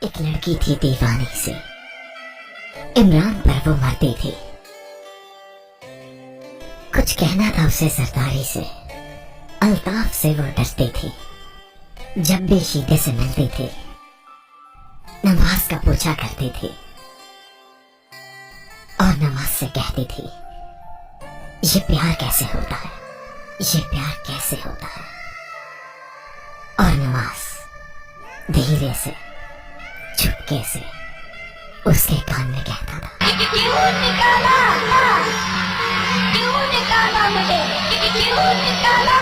एक लड़की थी दीवानी से, इमरान पर वो मरती थी। कुछ कहना था उसे सरदारी से, अल्ताफ से वो डरती थी। जब भी शीदे से मिलती थी नमाज का पूछा करती थी और नमाज से कहती थी, ये प्यार कैसे होता है, ये प्यार कैसे होता है। और नमाज धीरे से चुपके से उसके कान में कहता था, क्यों निकाला, क्यों निकाला मुझे, क्यों निकाला।